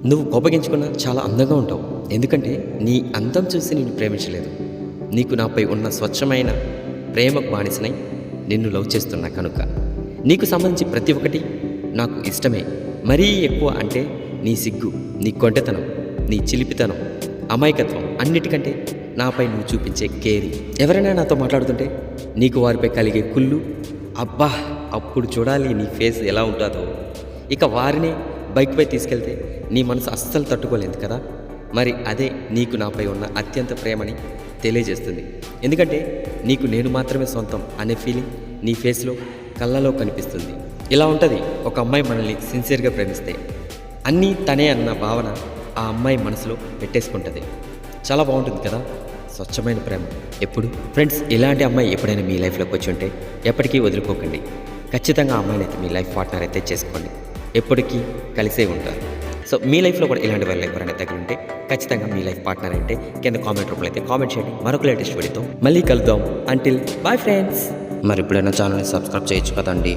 నువ్వు కోపగించుకున్నా చాలా అందంగా ఉంటావు. ఎందుకంటే నీ అందం చూసి నిన్ను ప్రేమించలేదు. నీకు నాపై ఉన్న స్వచ్ఛమైన ప్రేమకు బానిసనై నిన్ను లవ్ చేస్తున్నా కనుక నీకు సంబంధించి ప్రతి ఒక్కటి నాకు ఇష్టమే. మరీ ఎక్కువ అంటే నీ సిగ్గు, నీ కొంటెతనం, నీ చిలిపితనం, అమాయకత్వం, అన్నిటికంటే నాపై నువ్వు చూపించే కేరి. ఎవరైనా నాతో మాట్లాడుతుంటే నీకు వారిపై కలిగే కుళ్ళు, అబ్బా అప్పుడు చూడాలి నీ ఫేస్ ఎలా ఉంటుందో. ఇక వారినే బైక్పై తీసుకెళ్తే నీ మనసు అస్సలు తట్టుకోలేదు కదా. మరి అదే నీకు నాపై ఉన్న అత్యంత ప్రేమని తెలియజేస్తుంది. ఎందుకంటే నీకు నేను మాత్రమే సొంతం అనే ఫీలింగ్ నీ ఫేస్లో, కళ్ళలో కనిపిస్తుంది. ఇలా ఉంటుంది ఒక అమ్మాయి మనల్ని సిన్సియర్గా ప్రేమిస్తే. అన్నీ తనే అన్న భావన ఆ అమ్మాయి మనసులో పెట్టేసుకుంటుంది. చాలా బాగుంటుంది కదా స్వచ్ఛమైన ప్రేమ ఎప్పుడు. ఫ్రెండ్స్, ఇలాంటి అమ్మాయి ఎప్పుడైనా మీ లైఫ్లోకి వచ్చి ఉంటే ఎప్పటికీ వదులుకోకండి. ఖచ్చితంగా ఆ అమ్మాయిని అయితే మీ లైఫ్ పార్ట్నర్ అయితే చేసుకోండి. ఎప్పటికీ కలిసే ఉంటారు. సో మీ లైఫ్లో కూడా ఇలాంటి వాళ్ళ ఎవరైనా తగిలి ఉంటే ఖచ్చితంగా మీ లైఫ్ పార్ట్నర్ అంటే కింద కామెంట్ రూపంలో అయితే కామెంట్ చేయండి. మరొక లేటెస్ట్ వీడియోతో మళ్ళీ కలుద్దాం. Until bye friends. మరి ఇప్పుడైనా ఛానల్ని సబ్స్క్రైబ్ చేయొచ్చు కదండి.